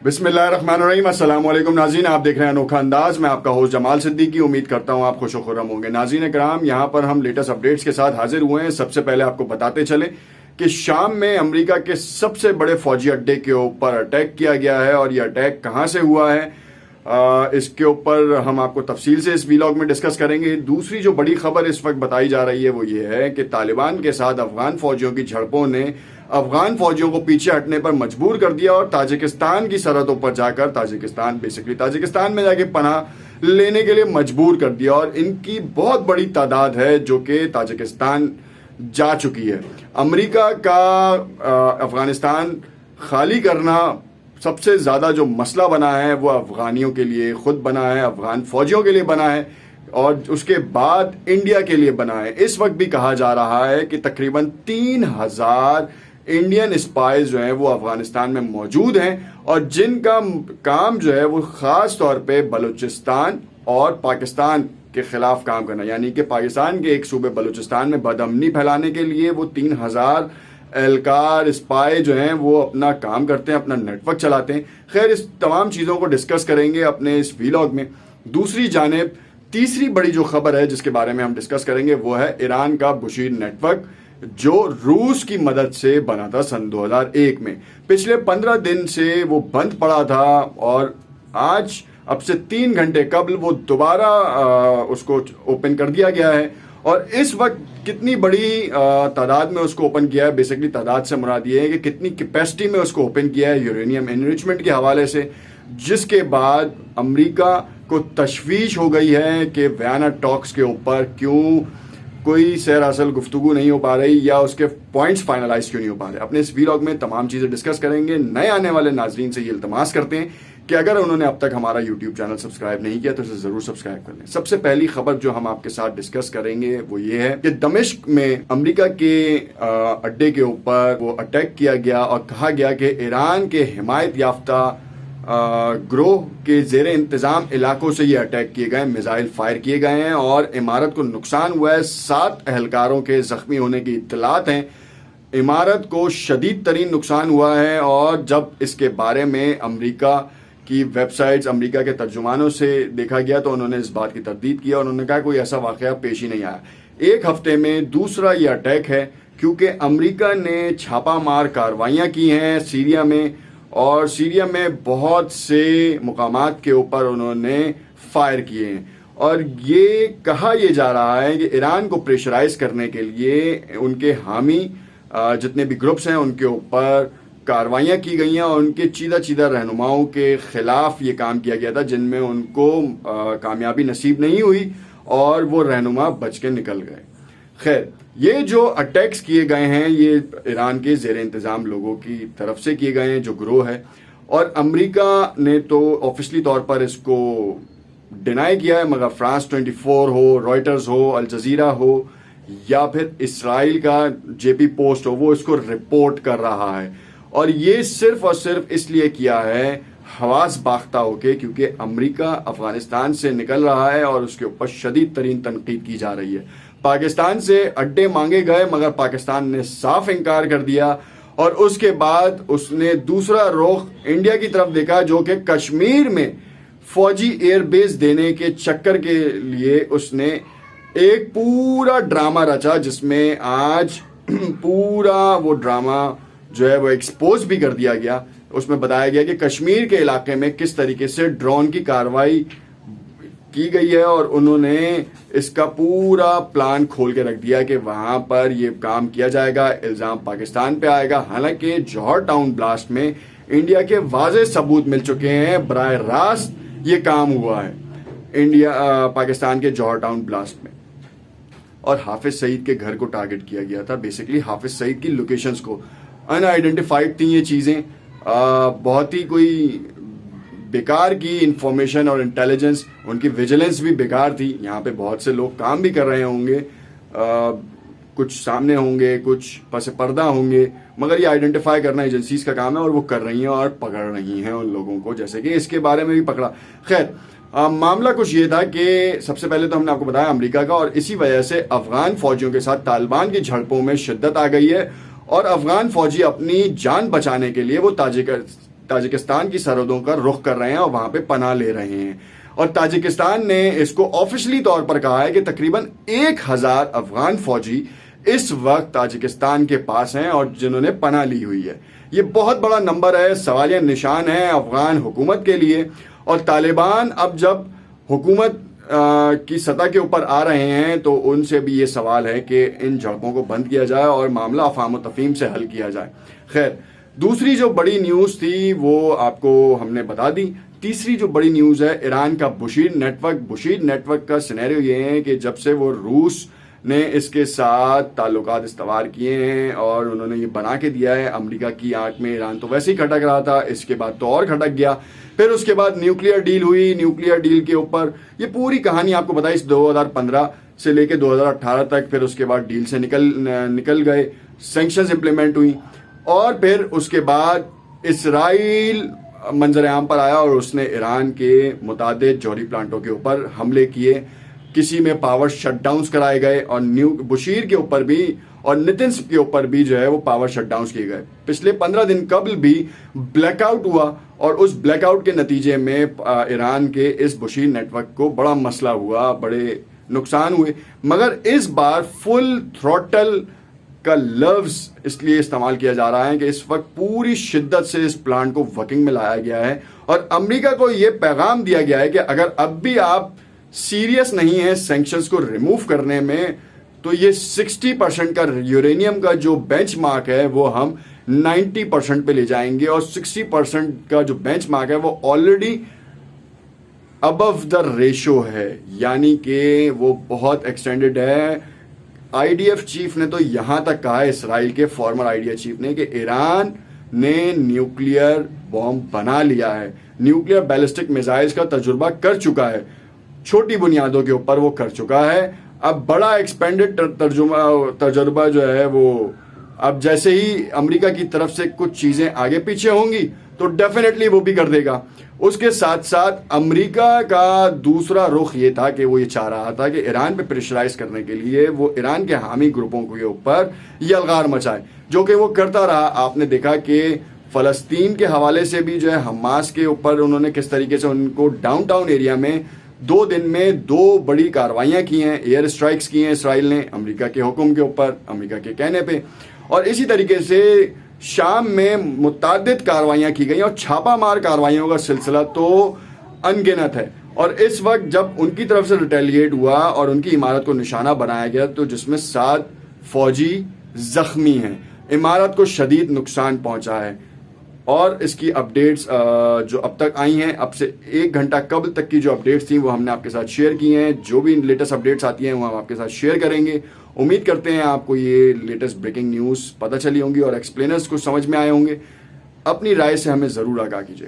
बिस्मिल्लाहिर्रहमानिर्रहीम। अस्सलाम वालेकुम नाज़रीन, आप देख रहे हैं अनोखा अंदाज। मैं आपका होस्ट जमाल सिद्दीकी। उम्मीद करता हूं आप खुश व खुर्रम होंगे। नाज़रीन कराम, यहां पर हम लेटेस्ट अपडेट्स के साथ हाजिर हुए हैं। सबसे पहले आपको बताते चले कि शाम में अमेरिका के सबसे बड़े फौजी अड्डे के ऊपर अटैक किया गया है, और ये अटैक कहां से हुआ है इसके ऊपर हम आपको तफसील से इस वीलॉग में डिस्कस करेंगे। दूसरी जो बड़ी खबर इस वक्त बताई जा रही है वो ये है कि तालिबान के साथ अफगान फौजियों की झड़पों ने अफगान फौजियों को पीछे हटने पर मजबूर कर दिया, और ताजिकिस्तान की सरहदों पर जाकर ताजिकिस्तान में जाके पनाह लेने के लिए मजबूर कर दिया, और इनकी बहुत बड़ी तादाद है जो कि ताजिकिस्तान जा चुकी है। अमेरिका का अफगानिस्तान खाली करना सबसे ज़्यादा जो मसला बना है वो अफगानियों के लिए खुद बना है, अफगान फौजियों के लिए बना है, और उसके बाद इंडिया के लिए बना है। इस वक्त भी कहा जा रहा है कि तकरीबन 3000 इंडियन स्पाइज जो हैं वो अफगानिस्तान में मौजूद हैं, और जिनका काम जो है वो ख़ास तौर पे बलूचिस्तान और पाकिस्तान के खिलाफ काम करना, यानी कि पाकिस्तान के एक सूबे बलूचिस्तान में बदअमनी फैलाने के लिए वो 3000 एहलकार स्पाई जो हैं वो अपना काम करते हैं, अपना नेटवर्क चलाते हैं। खैर, इस तमाम चीज़ों को डिस्कस करेंगे अपने इस वीलॉग में। दूसरी जानिब तीसरी बड़ी जो खबर है जिसके बारे में हम डिस्कस करेंगे वो है ईरान का बुशीर नेटवर्क, जो रूस की मदद से बना था सन 2001 में। पिछले 15 दिन से वो बंद पड़ा था, और आज अब से 3 घंटे कबल वो दोबारा उसको ओपन कर दिया गया है। और इस वक्त कितनी बड़ी तादाद में उसको ओपन किया है, बेसिकली तादाद से मुराद ये है कि कितनी कैपेसिटी में उसको ओपन किया है यूरेनियम एनरिचमेंट के हवाले से, जिसके बाद अमेरिका को तशवीश हो गई है कि वियना टॉक्स के ऊपर क्यों कोई सैर असल गुफ्तगू नहीं हो पा रही, या उसके पॉइंट्स फाइनलाइज क्यों नहीं हो पा रहे। अपने इस वीलॉग में तमाम चीज़ें डिस्कस करेंगे। नए आने वाले नाजरीन से ये इल्तमास करते हैं कि अगर उन्होंने अब तक हमारा यूट्यूब चैनल सब्सक्राइब नहीं किया तो इसे ज़रूर सब्सक्राइब कर लें। सबसे पहली खबर जो हम आपके साथ डिस्कस करेंगे वो ये है कि दमिश्क में अमेरिका के अड्डे के ऊपर वो अटैक किया गया, और कहा गया कि ईरान के हिमायत याफ्ता ग्रोह के ज़ेर इंतज़ाम इलाकों से ये अटैक किए गए, मिसाइल फायर किए गए हैं, और इमारत को नुकसान हुआ है। 7 एहलकारों के ज़ख्मी होने की इत्तलात हैं। इमारत को शदीद तरीन नुकसान हुआ है, और जब इसके बारे में अमेरिका की वेबसाइट्स, अमेरिका के तर्जुमानों से देखा गया तो उन्होंने इस बात की तरदीद की, और उन्होंने कहा कोई ऐसा वाक़या पेश ही नहीं आया। एक हफ्ते में दूसरा ये अटैक है, क्योंकि अमेरिका ने छापामार कार्रवाइयाँ की हैं सीरिया में, और सीरिया में बहुत से मुकामात के ऊपर उन्होंने फायर किए हैं। और ये कहा यह जा रहा है कि ईरान को प्रेशराइज करने के लिए उनके हामी जितने भी ग्रुप्स हैं उनके ऊपर कार्रवाइयाँ की गई हैं, और उनके चीदा रहनुमाओं के खिलाफ ये काम किया गया था जिनमें उनको कामयाबी नसीब नहीं हुई, और वो रहनुमा बच के निकल गए। खैर, ये जो अटैक्स किए गए हैं ये ईरान के ज़ेर इंतज़ाम लोगों की तरफ से किए गए हैं जो ग्रोह है, और अमेरिका ने तो ऑफिशियली तौर पर इसको डिनाई किया है, मगर फ्रांस 24 हो, रॉयटर्स हो, अल जजीरा हो, या फिर इसराइल का जेपी पोस्ट हो, वो इसको रिपोर्ट कर रहा है। और ये सिर्फ और सिर्फ इसलिए किया है हवास बाख्ता होके, क्योंकि अमेरिका अफगानिस्तान से निकल रहा है और उसके ऊपर शदीद तरीन तनकीद की जा रही है। पाकिस्तान से अड्डे मांगे गए, मगर पाकिस्तान ने साफ इनकार कर दिया, और उसके बाद उसने दूसरा रुख इंडिया की तरफ देखा, जो कि कश्मीर में फौजी एयरबेस देने के चक्कर के लिए उसने एक पूरा ड्रामा रचा, जिसमें आज पूरा वो ड्रामा जो है वो एक्सपोज भी कर दिया गया। उसमें बताया गया कि कश्मीर के इलाके में किस तरीके से ड्रोन की कार्रवाई की गई है, और उन्होंने इसका पूरा प्लान खोल के रख दिया कि वहां पर ये काम किया जाएगा, इल्ज़ाम पाकिस्तान पे आएगा। हालांकि जौहर टाउन ब्लास्ट में इंडिया के वाज़े सबूत मिल चुके हैं, बराह रास्त ये काम हुआ है पाकिस्तान के जौहर टाउन ब्लास्ट में, और हाफिज सईद के घर को टारगेट किया गया था। बेसिकली हाफिज सईद की लोकेशंस को अनआइडेंटिफाइड थी ये चीज़ें, बहुत ही कोई बेकार की इंफॉर्मेशन और इंटेलिजेंस, उनकी विजिलेंस भी बेकार थी। यहाँ पे बहुत से लोग काम भी कर रहे होंगे, कुछ सामने होंगे, कुछ पस पर्दा होंगे, मगर ये आइडेंटिफाई करना एजेंसीज का काम है, और वो कर रही हैं और पकड़ रही हैं उन लोगों को, जैसे कि इसके बारे में भी पकड़ा। खैर, मामला कुछ ये था कि सबसे पहले तो हमने आपको बताया अमेरिका का, और इसी वजह से अफगान फौजियों के साथ तालिबान की झड़पों में शिद्दत आ गई है, और अफगान फौजी अपनी जान बचाने के लिए वो تاجکستان کی سرحدوں کا رخ کر رہے ہیں اور وہاں پہ پناہ لے رہے ہیں. اور تاجکستان نے اس کو آفیشلی طور پر کہا ہے کہ تقریباً 1000 افغان فوجی اس وقت تاجکستان کے پاس ہیں اور جنہوں نے پناہ لی ہوئی ہے. یہ بہت بڑا نمبر ہے, سوالیہ نشان ہے افغان حکومت کے لیے. اور طالبان اب جب حکومت کی سطح کے اوپر آ رہے ہیں تو ان سے بھی یہ سوال ہے کہ ان جھڑپوں کو بند کیا جائے اور معاملہ افہام و تفہیم سے حل کیا جائے. خیر, دوسری جو بڑی نیوز تھی وہ آپ کو ہم نے بتا دی. تیسری جو بڑی نیوز ہے ایران کا بشیر نیٹ ورک. بشیر نیٹ ورک کا سینیریو یہ ہے کہ جب سے وہ روس نے اس کے ساتھ تعلقات استوار کیے ہیں اور انہوں نے یہ بنا کے دیا ہے امریکہ کی آنکھ میں, ایران تو ویسے ہی کھٹک رہا تھا, اس کے بعد تو اور کھٹک گیا. پھر اس کے بعد نیوکلیئر ڈیل ہوئی. نیوکلیئر ڈیل کے اوپر یہ پوری کہانی آپ کو بتائی 2015 سے لے کے 2018 تک. پھر اس کے بعد ڈیل سے نکل گئے, سینکشنز امپلیمنٹ ہوئی اور پھر اس کے بعد اسرائیل منظر عام پر آیا اور اس نے ایران کے متعدد جوہری پلانٹوں کے اوپر حملے کیے. کسی میں پاور شٹ ڈاؤنز کرائے گئے اور بشیر کے اوپر بھی اور نتنس کے اوپر بھی جو ہے وہ پاور شٹ ڈاؤنز کیے گئے. پچھلے 15 دن قبل بھی بلیک آؤٹ ہوا اور اس بلیک آؤٹ کے نتیجے میں ایران کے اس بشیر نیٹ ورک کو بڑا مسئلہ ہوا, بڑے نقصان ہوئے. مگر اس بار فل تھروٹل کا لفظ اس لیے استعمال کیا جا رہا ہے کہ اس وقت پوری شدت سے اس پلانٹ کو ورکنگ میں لایا گیا ہے اور امریکہ کو یہ پیغام دیا گیا ہے کہ اگر اب بھی آپ سیریس نہیں ہیں سینکشنز کو ریموو کرنے میں تو یہ 60% کا یورینیم کا جو بینچ مارک ہے وہ ہم 90% پہ لے جائیں گے. اور 60% کا جو بینچ مارک ہے وہ آلریڈی ابو دا ریشو ہے, یعنی کہ وہ بہت ایکسٹینڈڈ ہے. آئی ڈی ایف چیف نے تو یہاں تک کہا ہے, اسرائیل کے former I D F chief نے, کہ ایران نے نیوکلیئر بوم بنا لیا ہے, نیوکلیئر بیلسٹک میزائلز کا تجربہ کر چکا ہے, چھوٹی بنیادوں کے اوپر وہ کر چکا ہے. اب بڑا ایکسپینڈڈ تجربہ جو ہے وہ اب جیسے ہی امریکہ کی طرف سے کچھ چیزیں آگے پیچھے ہوں گی تو ڈیفینیٹلی وہ بھی کر دے گا. اس کے ساتھ ساتھ امریکہ کا دوسرا رخ یہ تھا کہ وہ یہ چاہ رہا تھا کہ ایران پہ پریشرائز کرنے کے لیے وہ ایران کے حامی گروپوں کے اوپر یلغار مچائے, جو کہ وہ کرتا رہا. آپ نے دیکھا کہ فلسطین کے حوالے سے بھی جو ہے حماس کے اوپر انہوں نے کس طریقے سے ان کو ڈاؤن ٹاؤن ایریا میں 2 دن میں 2 بڑی کاروائیاں کی ہیں, ایئر اسٹرائکس کی ہیں اسرائیل نے امریکہ کے حکم کے اوپر, امریکہ کے کہنے پہ. اور اسی طریقے سے شام میں متعدد کاروائیاں کی گئیں اور چھاپا مار کاروائیوں کا سلسلہ تو انگنت ہے. اور اس وقت جب ان کی طرف سے ریٹیلیٹ ہوا اور ان کی عمارت کو نشانہ بنایا گیا تو جس میں 7 فوجی زخمی ہیں, عمارت کو شدید نقصان پہنچا ہے. اور اس کی اپڈیٹس جو اب تک آئی ہیں, اب سے 1 گھنٹہ قبل تک کی جو اپڈیٹس تھیں وہ ہم نے آپ کے ساتھ شیئر کی ہیں. جو بھی لیٹسٹ اپڈیٹس آتی ہیں وہ ہم آپ کے ساتھ شیئر کریں گے. امید کرتے ہیں آپ کو یہ لیٹسٹ بریکنگ نیوز پتہ چلی ہوں گی اور ایکسپلینرز کو سمجھ میں آئے ہوں گے. اپنی رائے سے ہمیں ضرور آگاہ کیجیے گا.